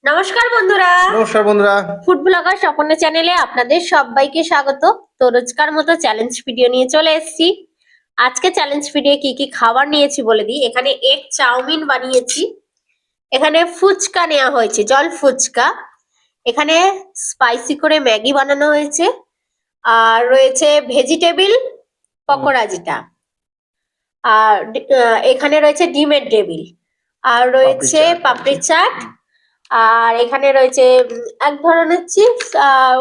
নমস্কার বন্ধুরা। নমস্কার বন্ধুরা। ফুড ব্লগার স্বপন চ্যানেলে আপনাদের সবাইকে স্বাগত। তো রোজকার মতো চ্যালেঞ্জ ভিডিও নিয়ে চলে এসেছি। আজকে চ্যালেঞ্জ ভিডিও কি কি খাবার নিয়েছি বলে দিই। এখানে এগ চাউমিন বানিয়েছি, এখানে ফুচকা নেওয়া হয়েছে, জল ফুচকা, এখানে স্পাইসি করে ম্যাগি বানানো হয়েছে, আর রয়েছে ভেজিটেবিল পকোড়া যেটা, আর এখানে রয়েছে ডিমের টেবিল, আর রয়েছে পাপড়ি চাট, আর এখানে রয়েছে এক ধরনের চিপস,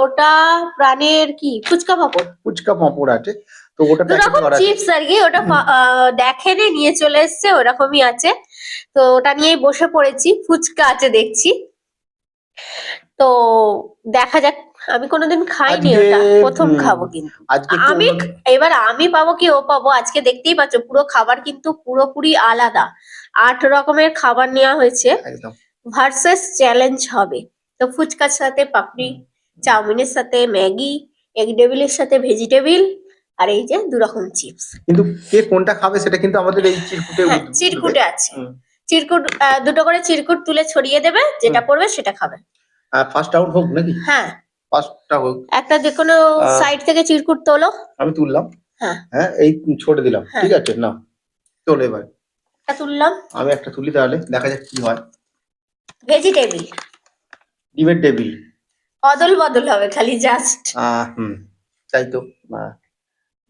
ওটা প্রাণের কি ফুচকা পাপড়, ফুচকা পাঁপড় আছে, তো ওটা দু প্যাকেট রকম করা আছে। চিপস আর কি। ওটা দেখেনি, নিয়ে চলে এসছে, ওরকমই আছে। তো ওটা নিয়েই বসে পড়েছি। ফুচকা আছে দেখছি, তো দেখা যাক। আমি কোনোদিন খাইনি, আজকে ওটা প্রথম খাবো। কিন্তু আজকে একটু আমি এবার আমি পাবো কি ও পাবো, আজকে দেখতেই পাচ্ছ পুরো খাবার কিন্তু পুরোপুরি আলাদা। 8 রকমের খাবার নেওয়া হয়েছে, একদম ভার্সেস চ্যালেঞ্জ হবে। তো ফুচকার সাথে পাপড়ি, চাউমিনের সাথে ম্যাগি, এগ টেবিলের সাথে ভেজিটেবিল, আর এই যে 2 রকম চিপস। কিন্তু কে কোনটা খাবে সেটা কিন্তু আমাদের এই চিরকুটে হ্যাঁ, উঠবে। চিরকুটে আছে। হুম। চিরকুট দুটো করে চিরকুট তুলে ছড়িয়ে দেবে, যেটা পড়বে সেটা খাবে। ফার্স্ট আউট হোক নাকি? হ্যাঁ, ফার্স্টটা হোক। একটা যে কোনো সাইড থেকে চিরকুট তোলো। আমি তুললাম। হ্যাঁ হ্যাঁ, এই ছোড়ে দিলাম। হ্যাঁ, ঠিক আছে, না চলো এবার একটা তুললাম। আমি একটা তুলি, তাহলে দেখা যাক কি হয়। ভেজিটেবিল ডিমের টেবিল। অদল বদল হবে খালি, জাস্ট। হুম, তাই তো।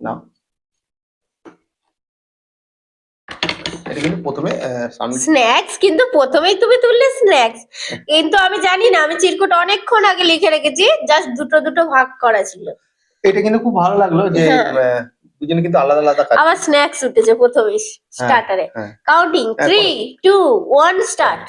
না, এটা কিন্তু প্রথমে স্ন্যাক্স, কিন্তু প্রথমেই তুমি তুললে স্ন্যাক্স। কিন্তু আমি জানি না, আমি চিরকুট অনেকক্ষণ আগে লিখে রেখেছি, জাস্ট দুটো দুটো ভাগ করা ছিল। এটা কিন্তু খুব ভালো লাগলো যে হ্যাঁ, দুজনে কিন্তু আলাদা আলাদা খাচ্ছে। আবার স্ন্যাক্স উঠেছে প্রথমে স্টার্টারে। হ্যাঁ, কাউন্টিং হ্যাঁ, 3 2 1 স্টার্ট।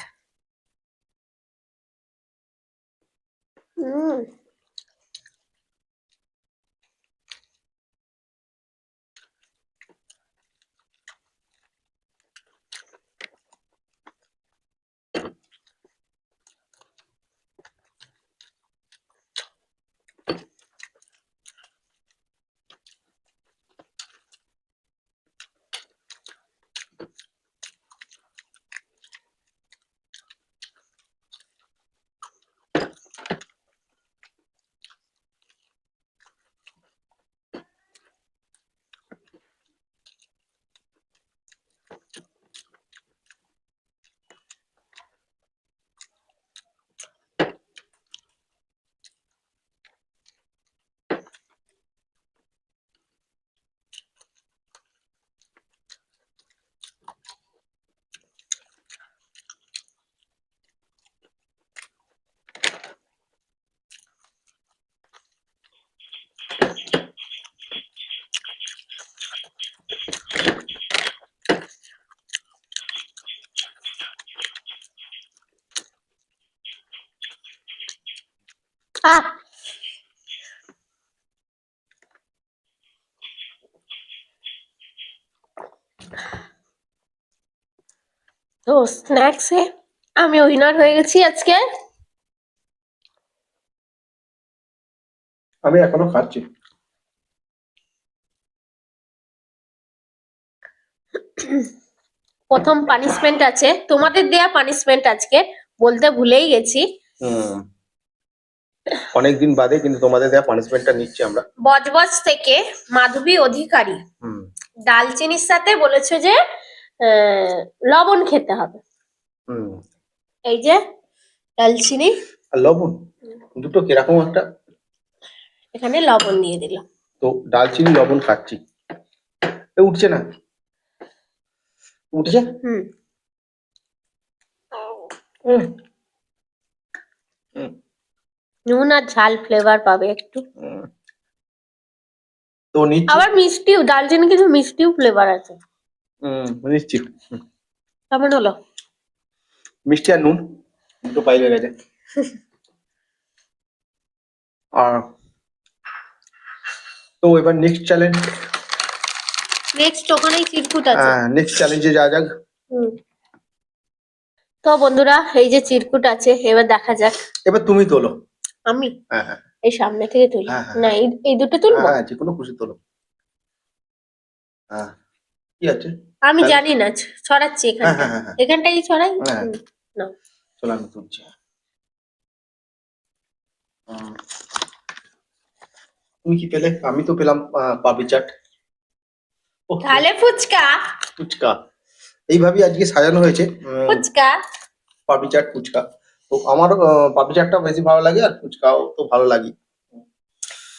আহ, তো স্ন্যাক্সে আমি উইনার হয়ে গেছি আজকে। আমি এখনো খাচ্ছি। প্রথম পানিশমেন্ট আছে, তোমাদের দেয়া পানিশমেন্ট আজকে বলতে ভুলেই গেছি। অনেকদিন বাদে কিন্তু তোমাদের দেওয়া পানিশমেন্টটা নিচ্ছি আমরা। বজবজ থেকে মাধবী অধিকারী ডালচিনির সাথে বলেছে যে লবণ খেতে হবে। এই যে ডালচিনি আর লবণ, দুটো কিরকম একটা। এখানে লবণ দিয়ে দিলাম। তো ডালচিনি লবণ খাচ্ছি, উঠছে না, উঠছে। নুন আর ঝাল ফ্লেভার পাবে একটু। তো নিচ্ছি। আবার মিষ্টিও, ডালচিনি কিন্তু মিষ্টিও ফ্লেভার আছে। নিচ্ছি। কেমন হলো? মিষ্টি আর নুন দুটো পাইলে গেছে। আর তো এবার নেক্সট চ্যালেঞ্জ। নেক্সট ওখানেই চিরকুট আছে। নেক্সট চ্যালেঞ্জে যা যাক। তো বন্ধুরা, এই যে চিরকুট আছে, এবার দেখা যাক। এবার তুমি তোলো। আমি হ্যাঁ, এই সামনে থেকে তুলি না, এই দুটো তুলবো। হ্যাঁ, যে কোনো খুশি তোলো। কি আছে আমি জানি না, ছড়াচ্ছি এখানটা, এখানটাই ছড়াই। চলো আমি তুলছি। তুমি কি পেলে? আমি তো পেলাম পাপড়ি চাট। ওহ, তাহলে ফুচকা। ফুচকা এইভাবেই আজকে সাজানো হয়েছে। ফুচকা। পাপড়ি চাট, ফুচকা। তো আমার পাপড়ি চাটটা বেশি ভালো লাগে, আর ফুচকাও তো ভালো লাগে।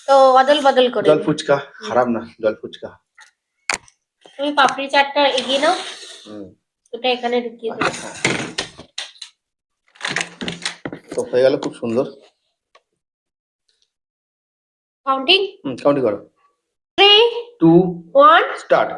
তো অদল বদল করে জল নিই। ফুচকা খারাপ না, জল ফুচকা। তুমি পাপড়ি চাটটা এগিয়ে নাও, হুম, ওটা এখানে ঢুকিয়ে দেবো। আচ্ছা। তো হয়ে গেল, খুব সুন্দর। কাউন্টিং কাউন্টি করো। 3 2 1 স্টার্ট।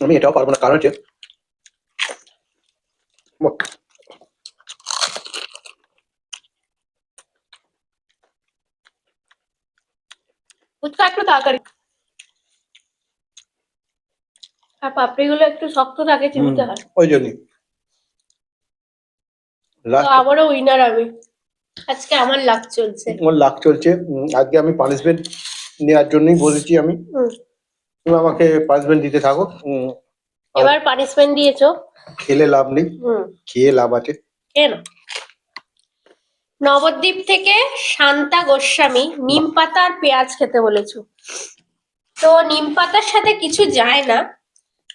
আমি এটাও পারবো না, কারণ হচ্ছে ফুচকা একটু তাড়াতাড়ি, আর পাপড়িগুলো একটু শক্ত থাকে, চিবিতে হয়। ওই জন্যই তো লাস্ট আবারও উইনার আমি, আজকে আমার লাক চলছে। ওর লাখ চলছে। আজকে আমি পানিশমেন্ট নেওয়ার জন্যই বলেছি আমি। তুমি আমাকে পানিশমেন্ট দিতে থাকো। আর এবার পানিশমেন্ট দিয়েছো। খেলে লাভ নেই, খেয়ে লাভ আছে। কেন? নবদ্বীপ থেকে শান্তা গোস্বামী নিম পাতা আর পেঁয়াজ খেতে বলেছো। তো নিম পাতার সাথে কিছু যায় না,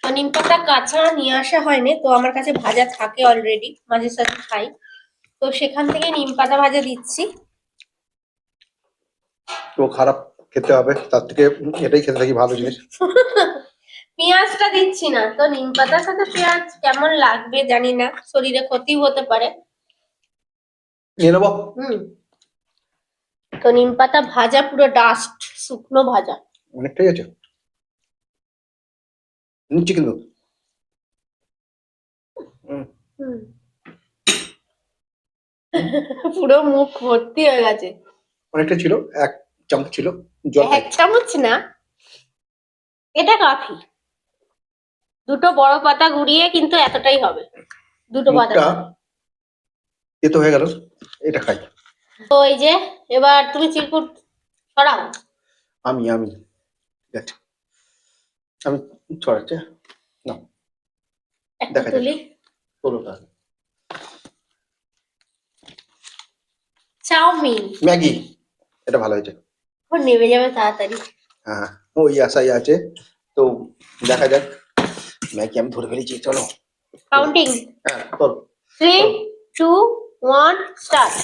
তো নিম পাতা কাঁচা নিয়ে আসা হয়নি, তো আমার কাছে ভাজা থাকে অলরেডি, মাঝে সাঝে খাই, তো সেখান থেকে নিম পাতা ভাজা দিচ্ছি। তো খারাপ খেতে হবে, তার থেকে এটাই খেতে থাকি, ভালো জিনিস। পেঁয়াজটা দিচ্ছি না, তো নিম পাতার সাথে পেঁয়াজ কেমন লাগবে জানি না, শরীরে ক্ষতি হতে পারে। নিয়ে নেবো। তো নিম পাতা ভাজা, পুরো ডাস্ট, শুকনো ভাজা। অনেকটাই আছে, নিচ্ছি কিন্তু। পুরো মুখ ভর্তি হয়ে গেছে। অনেকটা ছিল, 1 চামচ ছিল। জল খাই। 1 চামচ না, এটা কাফি। দুটো বড় পাতা গুঁড়িয়ে কিন্তু এতটাই হবে, দুটো পাতা। মুখটা তেতো হয়ে গেল, এটা খাই। তো এই যে, এবার তুমি চিরকুট ছড়াও। আমি ঠিক আছে, আমি ছড়াচ্ছি না। একটা দেখা যাক, তুলি। তোলো তাহলে। চাউমিন। ম্যাগি, এটা ভালো হয়েছে। ও নেমে যাবে তাড়াতাড়ি। হ্যাঁ, ওই আশাই আছে। তো দেখা যাক। ম্যাগি আমি ধরে ফেলেছি, চলো। কাউন্টিং হ্যাঁ, তোলো। 3 2 1 স্টার্ট।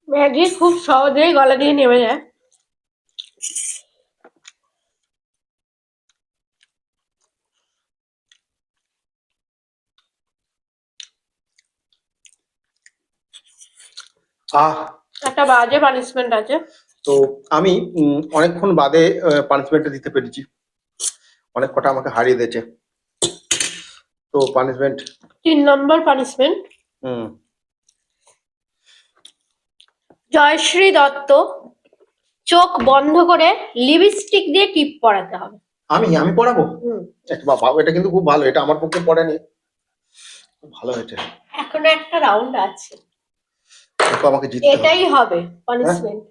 ম্যাগি খুব সহজেই গলা দিয়ে নেমে যায়। একটা বাজে পানিশমেন্ট আছে। তো আমি অনেকক্ষণ বাদে পানিশমেন্টটা দিতে পেরেছি। অনেক কটা আমাকে হারিয়ে দিয়েছে। তো পানিশমেন্ট 3 নম্বর পানিশমেন্ট, হুম জয়শ্রী দত্ত চোখ বন্ধ করে লিপস্টিক দিয়ে টিপ পরাতে হবে। আমি পড়াবো? হুম, বাবা, এটা কিন্তু খুব ভালো, এটা আমার পক্ষে পড়েনি, খুব ভালো হয়েছে। এখনো একটা রাউন্ড আছে, তো আমাকে জিততে হবে। এটাই হবে হ্যাঁ? পানিশমেন্ট।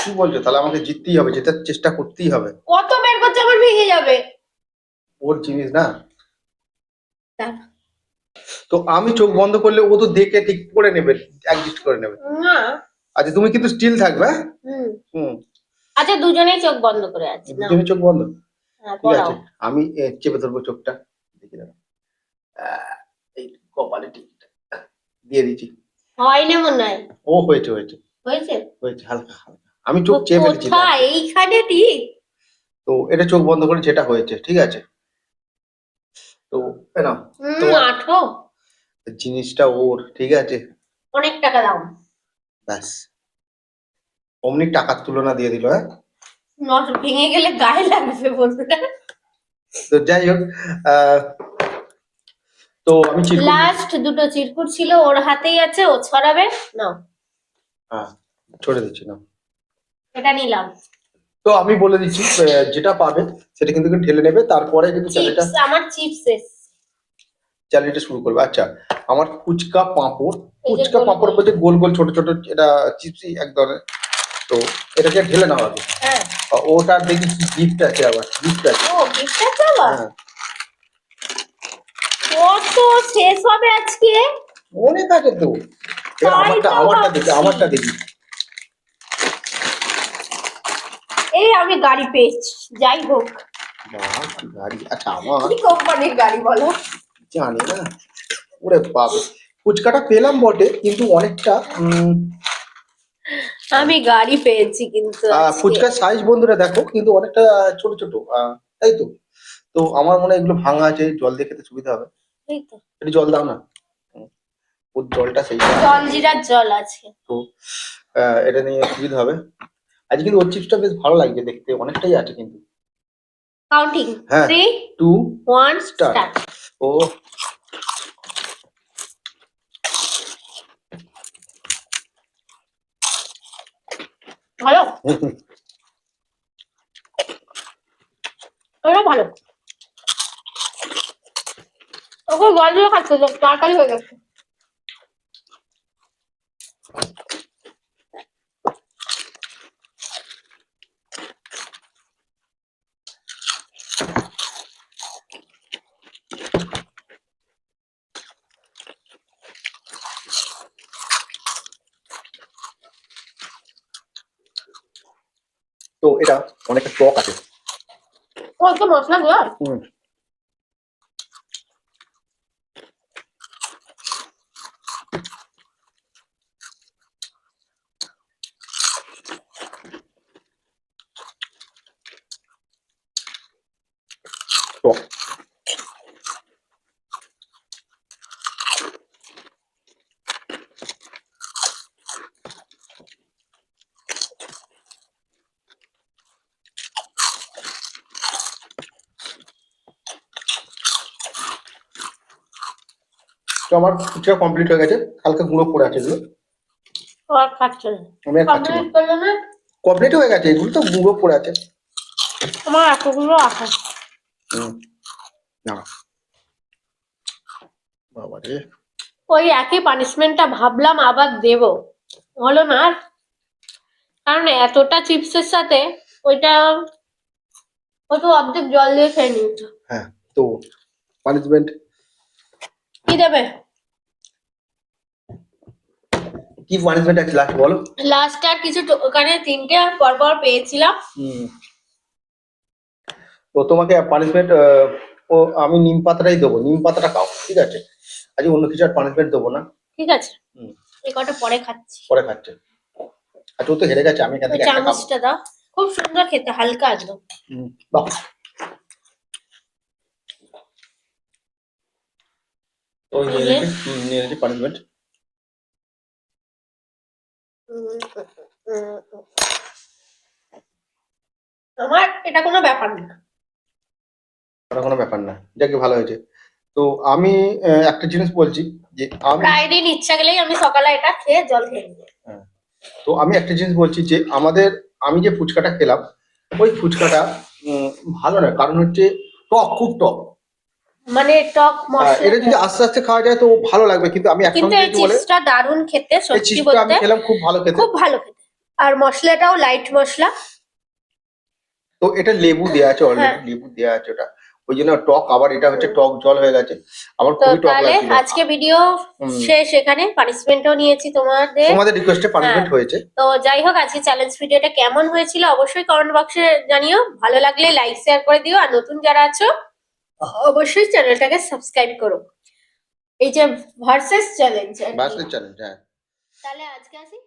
কি বলছো? তাহলে আমাকে জিততেই হবে, জেতার চেষ্টা করতেই হবে। কত বের করছে, আমার ভেঙে যাবে। ওর জিনিস না। দাঁড়া। তো আমি চোখ বন্ধ করলে ও তো দেখে ঠিক করে নেবে, অ্যাডজাস্ট করে নেবে। না। আচ্ছা, তুমি কিন্তু স্টিল থাকবে, হ্যাঁ? হুম। হুম। আচ্ছা, দুজনেই চোখ বন্ধ করে আছে না? দুজনে চোখ বন্ধ। হ্যাঁ, ঠিক পড়াও। আছে, আমি চেপে ধরবো চোখটা, দেখি না। এই কপালে টিকটা দিয়ে দিচ্ছি। হয় না মনে হয়। ও হয়েছে হয়েছে হয়েছে? হয়েছে, হালকা হালকা আমি চোখ চেয়ে ফেলেছি। কোথায়? এইখানে ঠিক। তো এটা চোখ বন্ধ করে যেটা হয়েছে, ঠিক আছে। তো না, তোমার আঠো। জিনিসটা ওর, ঠিক আছে। অনেক টাকা দাও। ব্যাস, অমনি টাকার তুলনা দিয়ে দিল, হ্যাঁ। নট ভেঙে গেলে গায়ে লাগবে বন্ধুরা। তো যাই হোক, আহ, তো আমি চিরকুট লাস্ট দুটো চিরকুট ছিল, ওর হাতেই আছে, ও ছড়াবে। নাও, হ্যাঁ ছড়ে দিচ্ছি না। এটা নিলাম। তো আমি বলে দিচ্ছি, যেটা পাবে সেটা কিন্তু ঢেলে নেবে, তারপরে কিন্তু চ্যানেলটা চিপস, আমার চিপস এসছে। চ্যানেলটা শুরু করবে। আচ্ছা, আমার ফুচকা পাঁপড়, এই যে ফুচকা গোল পাঁপড় গোল। বলতে গোল গোল ছোট ছোট, এটা চিপসই এক ধরনের। তো এটাকে ঢেলে নাও আগে। হ্যাঁ। ওটার দেখি কি গিফট আছে, আবার গিফট আছে। ও, গিফট আছে আবার? হ্যাঁ, কত শেষ হবে আজকে? অনেক আছে তো। এবার তাই আমারটা তো আমারটা দেখি, ভাবছি। আমারটা দেখি। এই আমি গাড়ি পেয়েছি, যাই হোক। বাহ, কি গাড়ি! আচ্ছা, আমার কি কোম্পানির গাড়ি বলো? জানি না। ওরে বাবা, ফুচকাটা পেলাম বটে, কিন্তু অনেকটা আমি গাড়ি পেয়েছি কিন্তু আজকে। ফুচকার সাইজ বন্ধুরা দেখো, কিন্তু অনেকটা ছোট ছোট, তাই তো। তো আমার মনে হয় এগুলো ভাঙা আছে, জল দিয়ে খেতে সুবিধা হবে। এই তো একটু জল দাও না। হুম, ওর জলটা সেই। জলজিরার জল আছে। তো এটা নিয়ে সুবিধা হবে। আজ কিন্তু ওর চিপসটা বেশ ভালো লাগছে দেখতে, অনেকটাই আছে কিন্তু। কাউন্টিং। হ্যাঁ, 3 টু 1 স্টার্ট। স্টার্ট। ও ভালো, ওটা ভালো। ওকে জল দিয়ে খাচ্ছে তো তাড়াতাড়ি হয়ে গেছে। তো এটা অনেকটা টক আছে। ও তো মশলা গুলো। হুম, টক। তো আমার ফুচকা কমপ্লিট হয়ে গেছে, হালকা গুঁড়ো পড়ে আছে এগুলো। আর খাচ্ছে না। আমি আর খাচ্ছি না। কমপ্লিট করলো না? কমপ্লিট হয়ে গেছে, এগুলো তো গুঁড়ো পড়ে আছে। আমার এতগুলো আছে। হুম, না বাবা রে। ওই একই পানিশমেন্টটা ভাবলাম আবার দেব, হলো না আর। কারণ এতটা চিপসের সাথে ওইটা, ও তো অর্ধেক জল দিয়ে খেয়ে নিয়েছে। হ্যাঁ, তো পানিশমেন্ট কি দেবে? কি পানিশমেন্ট আছে লাস্ট বলো? লাস্ট আর কিছু ওখানে 3টে পর পর পেয়েছিলাম। হুম, তো তোমাকে পানিশমেন্ট, ও আমি নিম পাতাটাই দেবো, নিম পাতাটা খাও, ঠিক আছে। আজকে অন্য কিছু আর পানিশমেন্ট দেবো না। ঠিক আছে, হুম, এই কটা পরে খাচ্ছি। পরে খাচ্ছে। আচ্ছা, ও তো হেরে গেছে, আমি এখান ওই থেকে একটা খাবো। চামচটা দাও, খুব সুন্দর খেতে, হালকা একদম। বাহ, তো ওই নিয়ে নিয়েছে, নিয়ে নিয়েছে পানিশমেন্ট। আমার এটা কোনো ব্যাপার না। ওটা কোনো ব্যাপার না, যাকে ভালো হয়েছে। তো আমি একটা জিনিস বলছি যে আমি প্রায় দিন ইচ্ছা গেলেই আমি সকালে এটা খেয়ে জল খেয়ে নিই। হ্যাঁ, তো আমি একটা জিনিস বলছি যে আমি যে ফুচকাটা খেলাম ওই ফুচকাটা ভালো না, কারণ হচ্ছে টক, খুব টক। মানে টক এটা যদি মশলা। আস্তে আস্তে খাওয়া যায় তো ভালো লাগবে, কিন্তু আমি কিন্তু একসঙ্গে এই খেয়েছি বলে চিপসটা দারুণ খেতে, এই সত্যি চিপসটা আমি বলতে খেলাম, খুব ভালো খেতে। খুব ভালো খেতে। আর মশলাটাও লাইট মশলা। তো এটা লেবু দেওয়া আছে, হ্যাঁ। অলরেডি লেবু দেওয়া আছে ওটা, ওই জন্য টক। আবার এটা হচ্ছে হুম। টক জল হয়ে গেছে, আমার তো খুবই টক তাহলে লাগছিল। আজকে ভিডিও হুম, শেষ, এখানে পানিশমেন্টও নিয়েছি তোমাদের। তোমাদের রিকোয়েস্টে হ্যাঁ। পানিশমেন্ট হয়েছে। তো যাই হোক, আজকে চ্যালেঞ্জ ভিডিওটা কেমন হয়েছিল অবশ্যই কমেন্ট বক্সে জানিও। ভালো লাগলে লাইক শেয়ার করে দিও, আর নতুন যারা আছো অবশ্যই চ্যানেলটাকে সাবস্ক্রাইব করো। এই যে ভার্সেস চ্যালেঞ্জ, বাস চ্যালেঞ্জ, হ্যাঁ। তাহলে আজকে আসি।